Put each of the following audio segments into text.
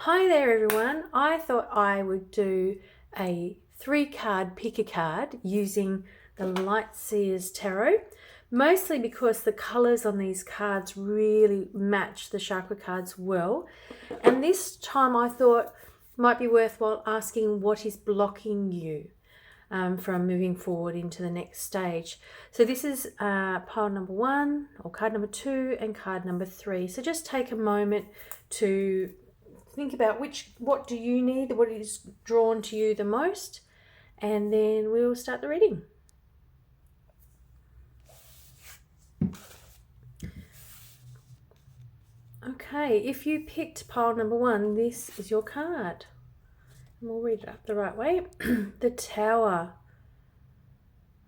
Hi there everyone. I thought I would do a 3-card pick a card using the Light Seers Tarot, mostly because the colours on these cards really match the chakra cards well. And this time I thought it might be worthwhile asking what is blocking you from moving forward into the next stage. So this is pile number 1 or card number 2 and card number 3. So just take a moment to think about what do you need, what is drawn to you the most, and then we'll start the reading. Okay, if you picked pile number 1, this is your card. And we'll read it up the right way. The Tower.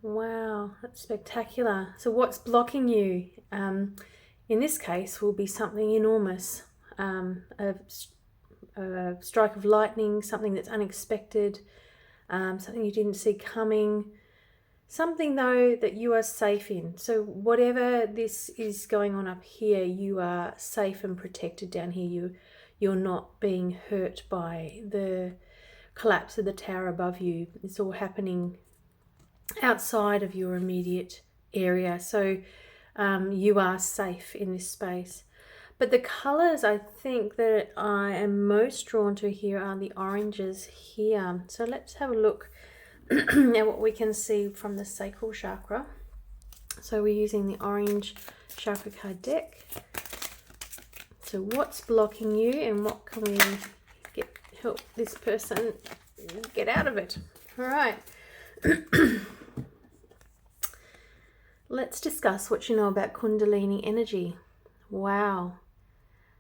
Wow, that's spectacular. So what's blocking you? In this case will be something enormous. A strike of lightning, something that's unexpected, something you didn't see coming, something though that you are safe in. So whatever this is going on up here, you are safe and protected down here. You're not being hurt by the collapse of the tower above you. It's all happening outside of your immediate area. So you are safe in this space. But the colours I think that I am most drawn to here are the oranges here. So let's have a look at what we can see from the sacral chakra. So we're using the orange chakra card deck. So what's blocking you and what can we help this person get out of it? All right. Let's discuss what you know about Kundalini energy. Wow.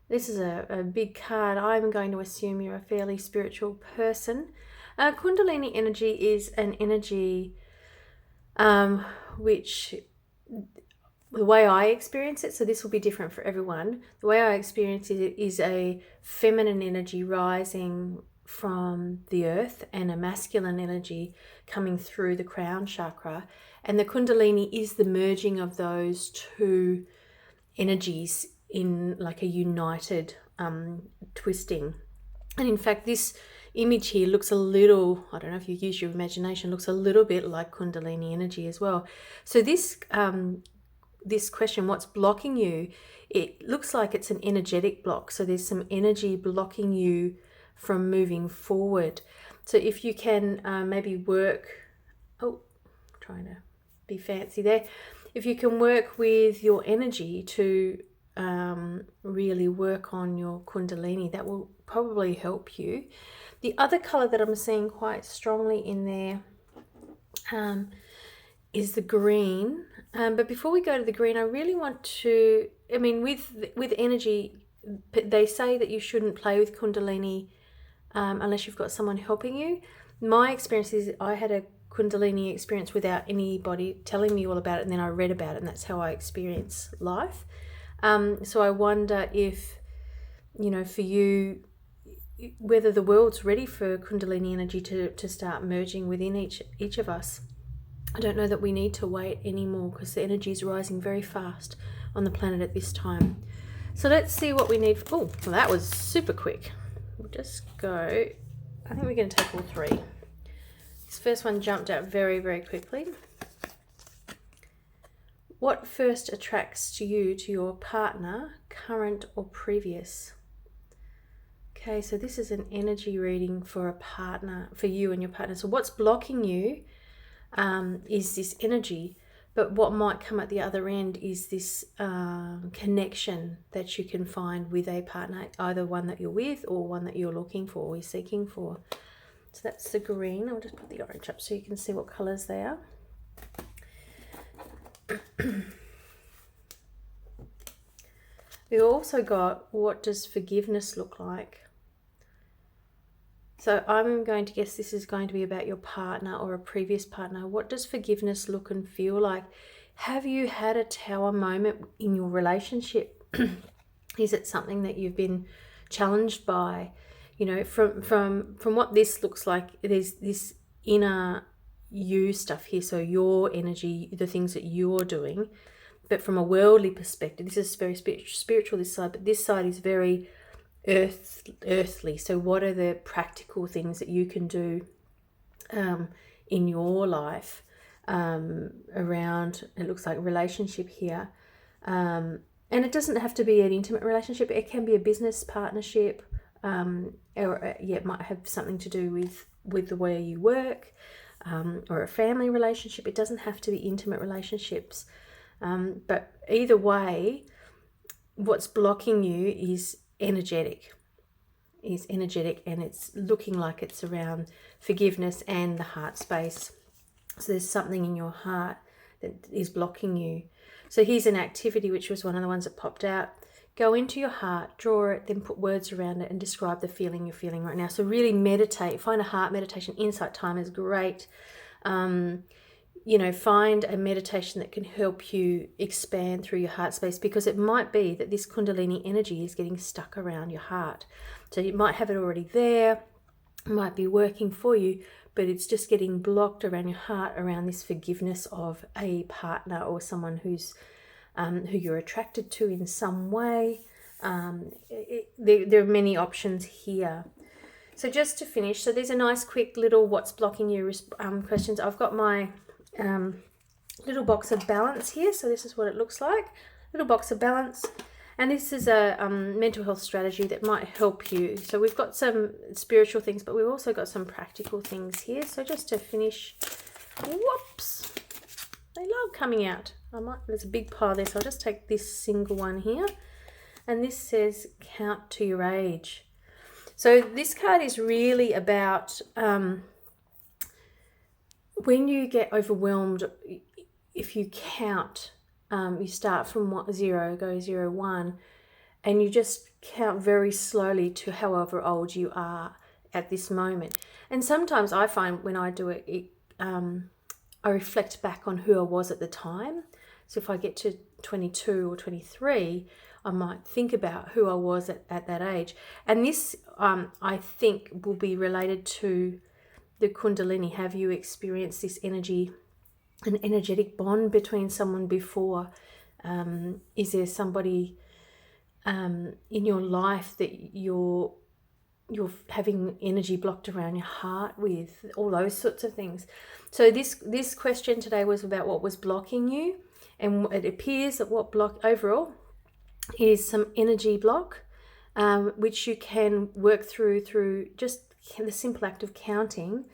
This is a big card. I'm going to assume you're a fairly spiritual person. Kundalini energy is an energy which, the way I experience it, so this will be different for everyone. The way I experience it is a feminine energy rising from the earth and a masculine energy coming through the crown chakra. And the Kundalini is the merging of those two energies in like a united twisting. And in fact, this image here looks a little, I don't know if you use your imagination, looks a little bit like Kundalini energy as well. So this question, what's blocking you, it looks like it's an energetic block. So there's some energy blocking you from moving forward. So if you can maybe work, trying to be fancy there, if you can work with your energy to really work on your Kundalini, that will probably help you. The other color that I'm seeing quite strongly in there is the green. But before we go to the green, I really want to, with energy, they say that you shouldn't play with Kundalini unless you've got someone helping you. My experience is I had a Kundalini experience without anybody telling me all about it, and then I read about it, and that's how I experience life. So I wonder if, for you, whether the world's ready for Kundalini energy to start merging within each of us. I don't know that we need to wait anymore because the energy is rising very fast on the planet at this time. So let's see what we need. Oh, well, that was super quick. We'll just go. I think we're going to take all 3. This first one jumped out very, very quickly. What first attracts to you, to your partner, current or previous? Okay, so this is an energy reading for a partner, for you and your partner. So what's blocking you is this energy, but what might come at the other end is this connection that you can find with a partner, either one that you're with or one that you're looking for or you're seeking for. So that's the green. I'll just put the orange up so you can see what colours they are. We also got, what does forgiveness look like? So I'm going to guess this is going to be about your partner or a previous partner. What does forgiveness look and feel like? Have you had a tower moment in your relationship? Is it something that you've been challenged by? From what this looks like, there's this inner you stuff here. So your energy, the things that you're doing. But from a worldly perspective, this is very spiritual, this side, but this side is very earthly. So what are the practical things that you can do in your life around, it looks like relationship here. And it doesn't have to be an intimate relationship. It can be a business partnership, or it might have something to do with the way you work, or a family relationship. It doesn't have to be intimate relationships. But either way, what's blocking you is energetic. And it's looking like it's around forgiveness and the heart space. So there's something in your heart that is blocking you. So here's an activity, which was one of the ones that popped out. Go into your heart, draw it, then put words around it and describe the feeling you're feeling right now. So really meditate. Find a heart meditation. Insight time is great. Find a meditation that can help you expand through your heart space, because it might be that this Kundalini energy is getting stuck around your heart. So you might have it already there, it might be working for you, but it's just getting blocked around your heart, around this forgiveness of a partner or someone who you're attracted to in some way. There are many options here. So just to finish, so there's a nice quick little what's blocking you questions. I've got my little box of balance here. So this is what it looks like, little box of balance. And this is a mental health strategy that might help you. So we've got some spiritual things, but we've also got some practical things here. So just to finish, whoops, they love coming out. There's a big pile there, so I'll just take this single one here. And this says, count to your age. So this card is really about when you get overwhelmed, if you count, you start from 0, go 0, 1, and you just count very slowly to however old you are at this moment. And sometimes I find when I do it, I reflect back on who I was at the time. So if I get to 22 or 23, I might think about who I was at that age. And this, I think, will be related to the Kundalini. Have you experienced this energy, an energetic bond between someone before? Is there somebody in your life that you're having energy blocked around your heart with? All those sorts of things. So this question today was about what was blocking you, and it appears that what block overall is some energy block, which you can work through just the simple act of counting.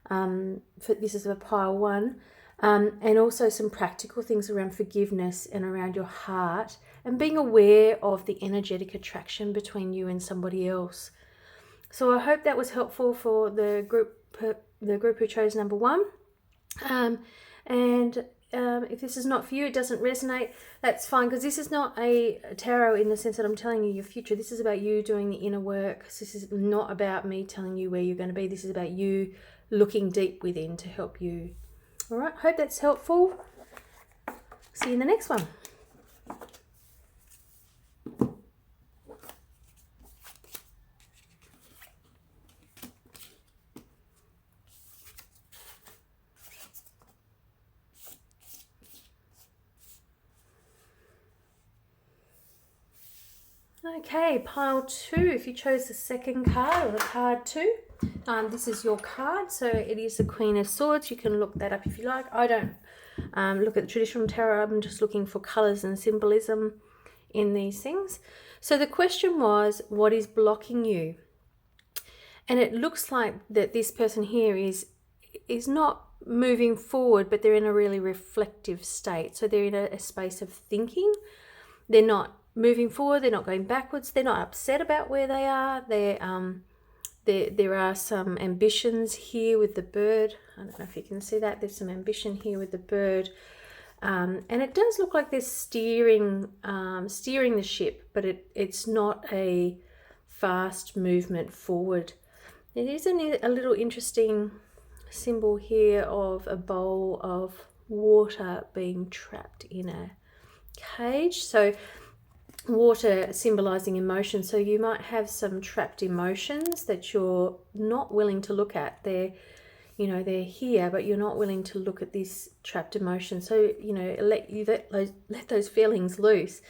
This is a pile 1. And also some practical things around forgiveness and around your heart, and being aware of the energetic attraction between you and somebody else. So I hope that was helpful for the group who chose number 1. If this is not for you, it doesn't resonate, that's fine, because this is not a tarot in the sense that I'm telling you your future. This is about you doing the inner work. This is not about me telling you where you're going to be. This is about you looking deep within to help you. All right, hope that's helpful. See you in the next one. Okay, pile 2, if you chose the second card, or the card 2, this is your card. So it is the Queen of Swords. You can look that up if you like. I don't look at the traditional tarot. I'm just looking for colours and symbolism in these things. So the question was, what is blocking you? And it looks like that this person here is not moving forward, but they're in a really reflective state. So they're in a space of thinking. They're not moving forward, they're not going backwards, they're not upset about where they are. There are some ambitions here with the bird. I don't know if you can see that. There's some ambition here with the bird. And it does look like they're steering the ship, but it's not a fast movement forward. It is a little interesting symbol here of a bowl of water being trapped in a cage. So water symbolizing emotion. So you might have some trapped emotions that you're not willing to look at. They're here, but you're not willing to look at this trapped emotion. So, let those feelings loose.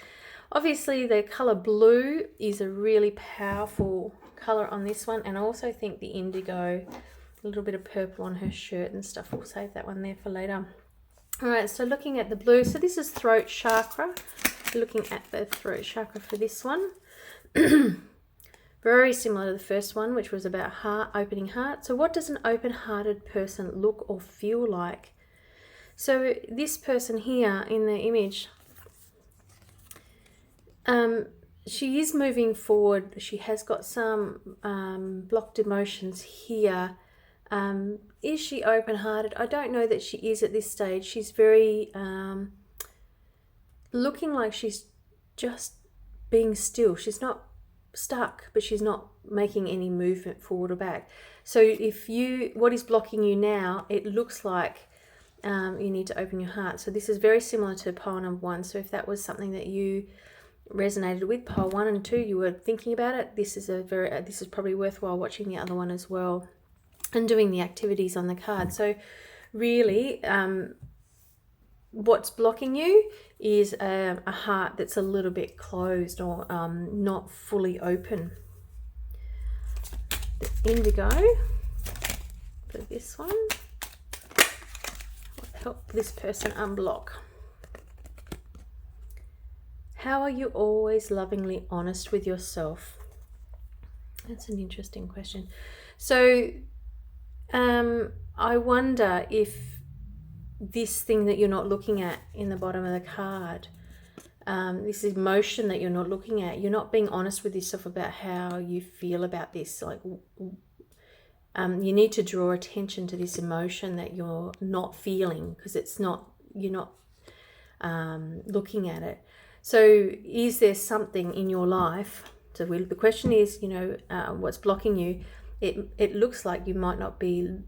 Obviously, the color blue is a really powerful color on this one, and I also think the indigo, a little bit of purple on her shirt and stuff. We'll save that one there for later. All right, so looking at the blue, so this is throat chakra. Looking at the throat chakra for this one. Very similar to the first one, which was about heart, opening heart. So what does an open-hearted person look or feel like? So this person here in the image, she is moving forward. She has got some blocked emotions here. Is she open-hearted? I don't know that she is at this stage. She's very looking like she's just being still. She's not stuck, but she's not making any movement forward or back. So what is blocking you now, it looks like you need to open your heart. So this is very similar to pile number 1. So if that was something that you resonated with, pile 1 and 2, you were thinking about it, this is probably worthwhile watching the other one as well and doing the activities on the card. So really, what's blocking you is a heart that's a little bit closed or not fully open. The indigo for this one will help this person unblock. How are you always lovingly honest with yourself? That's an interesting question. So I wonder if this thing that you're not looking at in the bottom of the card, this emotion that you're not looking at, you're not being honest with yourself about how you feel about this. Like, you need to draw attention to this emotion that you're not feeling, because you're not looking at it. So is there something in your life? So the question is, what's blocking you? It looks like you might not be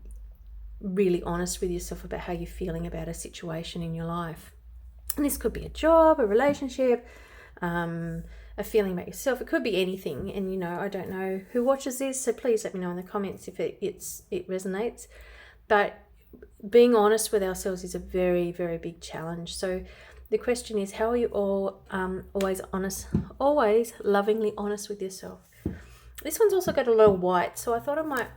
really honest with yourself about how you're feeling about a situation in your life. And this could be a job, a relationship, a feeling about yourself. It could be anything. And, I don't know who watches this, so please let me know in the comments if it resonates. But being honest with ourselves is a very, very big challenge. So the question is, how are you all always lovingly honest with yourself? This one's also got a little white, so I thought I might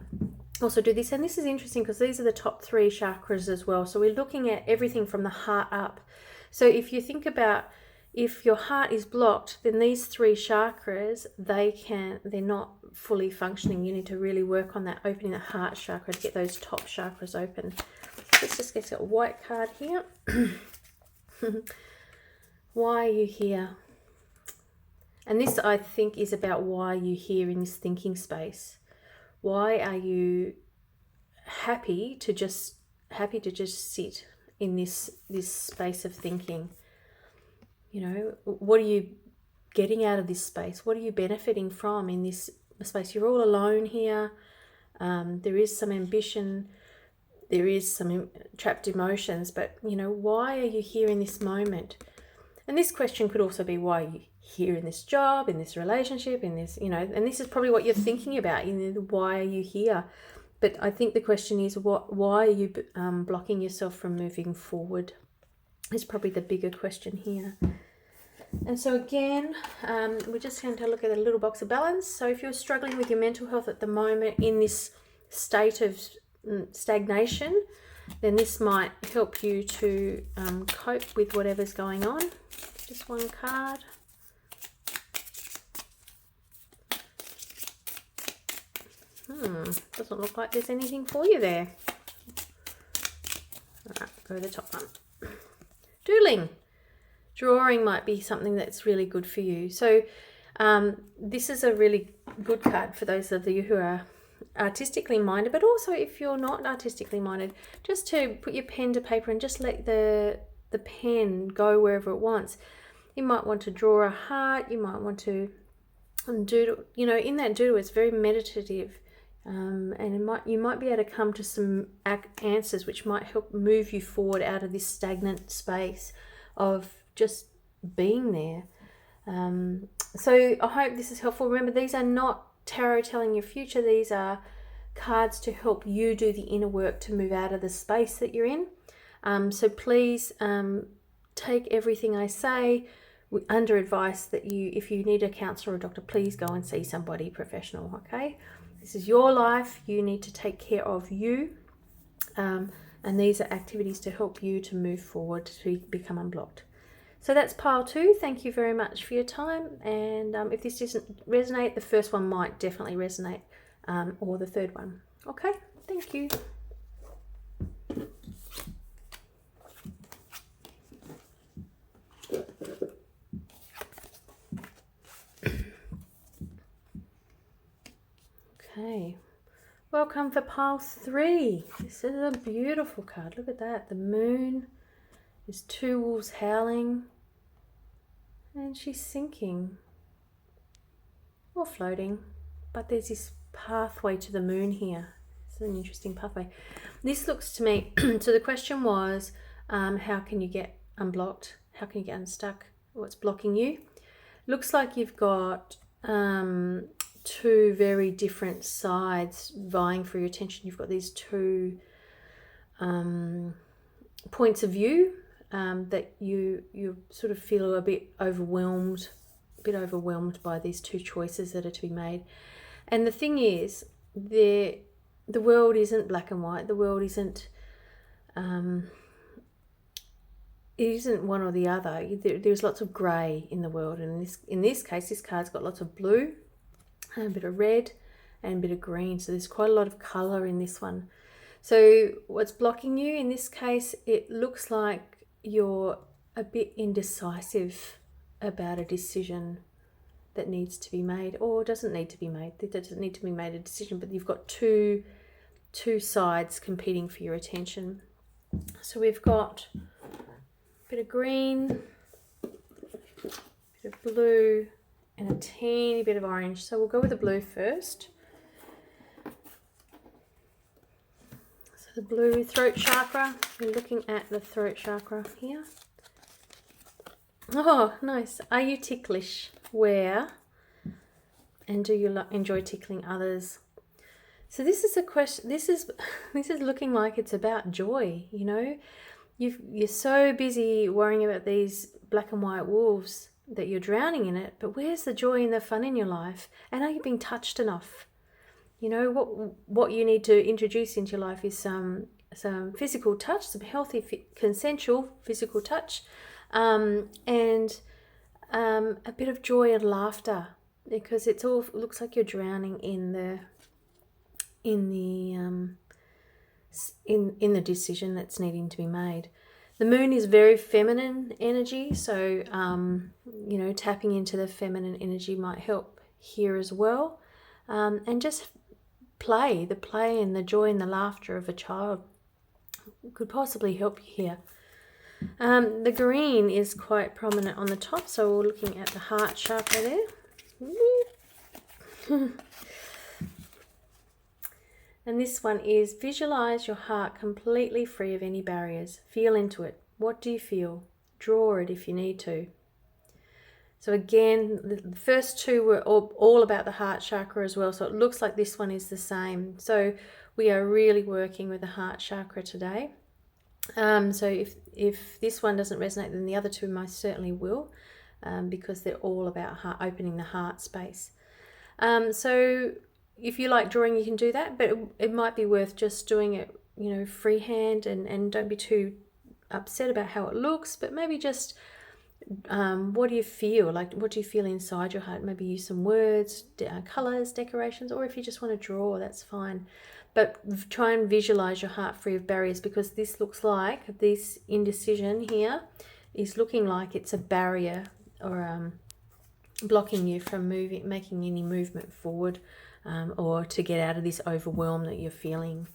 also do this. And this is interesting because these are the top 3 chakras as well. So we're looking at everything from the heart up. So if you think about, if your heart is blocked, then these 3 chakras, they're not fully functioning. You need to really work on that, opening the heart chakra to get those top chakras open. Let's just get a white card here. Why are you here? And this, I think, is about why you're here in this thinking space. Why are you happy to just sit in this space of thinking? What are you getting out of this space? What are you benefiting from in this space? You're all alone here. There is some ambition. There is some trapped emotions. But, why are you here in this moment? And this question could also be, why are you here in this job, in this relationship, in this, and this is probably what you're thinking about, why are you here? But I think the question is, why are you blocking yourself from moving forward? Is probably the bigger question here. And so again, we're just going to look at a little box of balance. So if you're struggling with your mental health at the moment in this state of stagnation, then this might help you to cope with whatever's going on. Just one card. Doesn't look like there's anything for you there. All right, go to the top one. Doodling. Drawing might be something that's really good for you. So this is a really good card for those of you who are artistically minded, but also if you're not artistically minded, just to put your pen to paper and just let the pen go wherever it wants. You might want to draw a heart. You might want to doodle. In that doodle, it's very meditative. And you might be able to come to some answers which might help move you forward out of this stagnant space of just being there. So I hope this is helpful. Remember, these are not tarot telling your future. These are cards to help you do the inner work to move out of the space that you're in. So please take everything I say under advice that if you need a counselor or a doctor, please go and see somebody professional, okay? This is your life. You need to take care of you. And these are activities to help you to move forward, to become unblocked. So that's pile 2. Thank you very much for your time. And if this doesn't resonate, the first one might definitely resonate, or the third one. Okay, thank you. Okay, welcome for pile 3. This is a beautiful card. Look at that. The moon. There's 2 wolves howling. And she's sinking. Or floating. But there's this pathway to the moon here. It's an interesting pathway. This looks to me, so the question was, how can you get unblocked? How can you get unstuck? What's blocking you? Looks like you've got 2 very different sides vying for your attention. You've got these 2 points of view that you sort of feel a bit overwhelmed by these 2 choices that are to be made. And the thing is, the world isn't black and white. The world isn't it isn't one or the other. There's lots of grey in the world, and in this case, this card's got lots of blue, and a bit of red, and a bit of green. So there's quite a lot of colour in this one. So what's blocking you in this case? It looks like you're a bit indecisive about a decision that needs to be made, or doesn't need to be made. There doesn't need to be made a decision, but you've got two sides competing for your attention. So we've got a bit of green, a bit of blue, and a teeny bit of orange. So we'll go with the blue first. So the blue, throat chakra. We're looking at the throat chakra here. Oh, nice. Are you ticklish? Where? And do you enjoy tickling others? So this is a question. This is looking like it's about joy. You know, you're so busy worrying about these black and white wolves that you're drowning in it. But where's the joy and the fun in your life? And are you being touched enough? You know, what you need to introduce into your life is some physical touch, some healthy, consensual physical touch, and a bit of joy and laughter, because it looks like you're drowning in the decision that's needing to be made. The moon is very feminine energy, so you know, tapping into the feminine energy might help here as well, and just the play and the joy and the laughter of a child could possibly help you here. The green is quite prominent on the top, so we're looking at the heart chakra there. And this one is visualize your heart completely free of any barriers. Feel into it. What do you feel? Draw it if you need to. So again, the first 2 were all about the heart chakra as well, so it looks like this one is the same. So we are really working with the heart chakra today. So if this one doesn't resonate, then the other 2 most certainly will, because they're all about opening the heart space. So if you like drawing, you can do that, but it might be worth just doing it, you know, freehand, and don't be too upset about how it looks, but maybe just what do you feel? Like, what do you feel inside your heart? Maybe use some words, colors, decorations, or if you just want to draw, that's fine. But try and visualize your heart free of barriers, because this looks like, this indecision here is looking like it's a barrier, or blocking you from making any movement forward, or to get out of this overwhelm that you're feeling.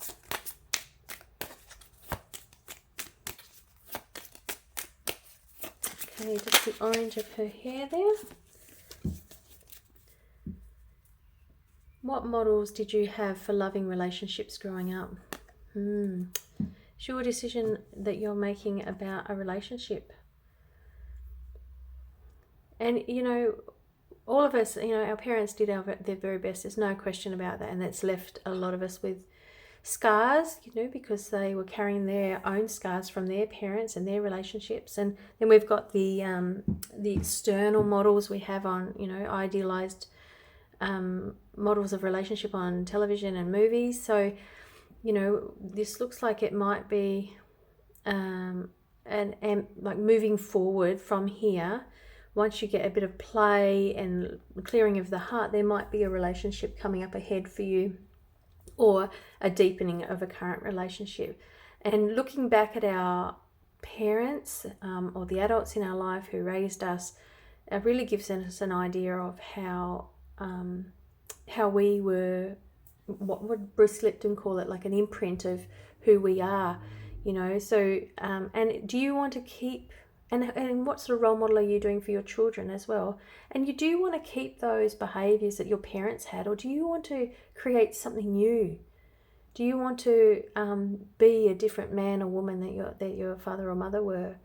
Okay, just the orange of her hair there. What models did you have for loving relationships growing up? It's your decision that you're making about a relationship. And, you know, all of us, you know, our parents did their very best. There's no question about that. And that's left a lot of us with scars, because they were carrying their own scars from their parents and their relationships. And then we've got the external models we have on, idealized models of relationship on television and movies. So, this looks like it might be and like moving forward from here. Once you get a bit of play and clearing of the heart, there might be a relationship coming up ahead for you, or a deepening of a current relationship. And looking back at our parents or the adults in our life who raised us, it really gives us an idea of how we were, what would Bruce Lipton call it, like an imprint of who we are, So, and do you want to keep, and what sort of role model are you doing for your children as well? And you do want to keep those behaviors that your parents had, or do you want to create something new? Do you want to be a different man or woman that your father or mother were?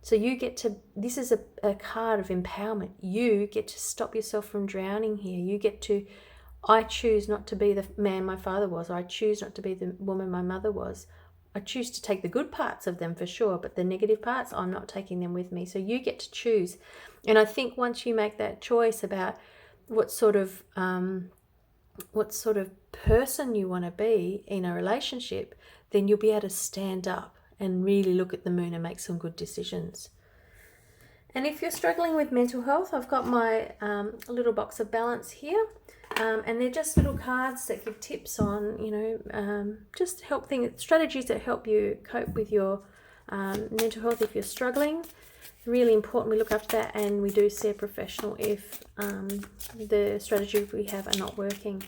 So you get to, this is a card of empowerment. You get to stop yourself from drowning here. You get to, I choose not to be the man my father was, or I choose not to be the woman my mother was. I choose to take the good parts of them for sure, but the negative parts, I'm not taking them with me. So you get to choose. And I think once you make that choice about what sort of person you want to be in a relationship, then you'll be able to stand up and really look at the moon and make some good decisions. And if you're struggling with mental health, I've got my little box of balance here. And they're just little cards that give tips on, just help strategies that help you cope with your mental health if you're struggling. Really important we look after that, and we do see a professional if the strategies we have are not working.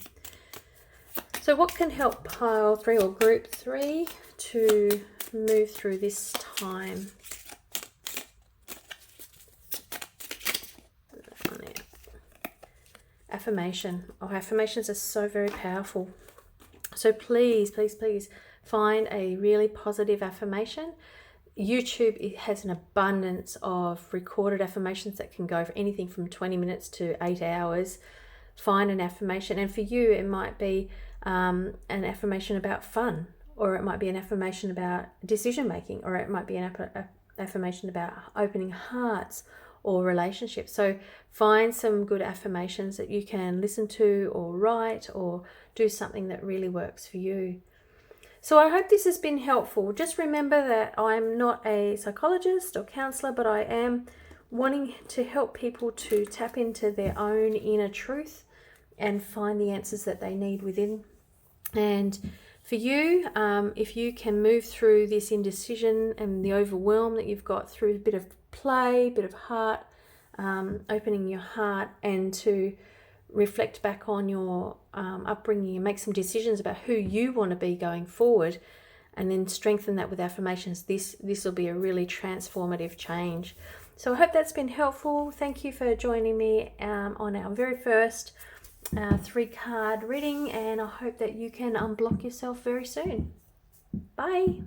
So what can help pile 3 or group 3 to move through this time? Affirmation. Affirmations are so very powerful. So please, please, please find a really positive affirmation. YouTube, it has an abundance of recorded affirmations that can go for anything from 20 minutes to 8 hours. Find an affirmation, and for you it might be an affirmation about fun, or it might be an affirmation about decision making, or it might be an affirmation about opening hearts or relationships. So find some good affirmations that you can listen to or write or do something that really works for you. So I hope this has been helpful. Just remember that I'm not a psychologist or counselor, but I am wanting to help people to tap into their own inner truth and find the answers that they need within. And for you, if you can move through this indecision and the overwhelm that you've got through a bit of play, bit of heart, opening your heart, and to reflect back on your upbringing and make some decisions about who you want to be going forward, and then strengthen that with affirmations, this will be a really transformative change. So I hope that's been helpful. Thank you for joining me on our very first 3-card reading, and I hope that you can unblock yourself very soon. Bye.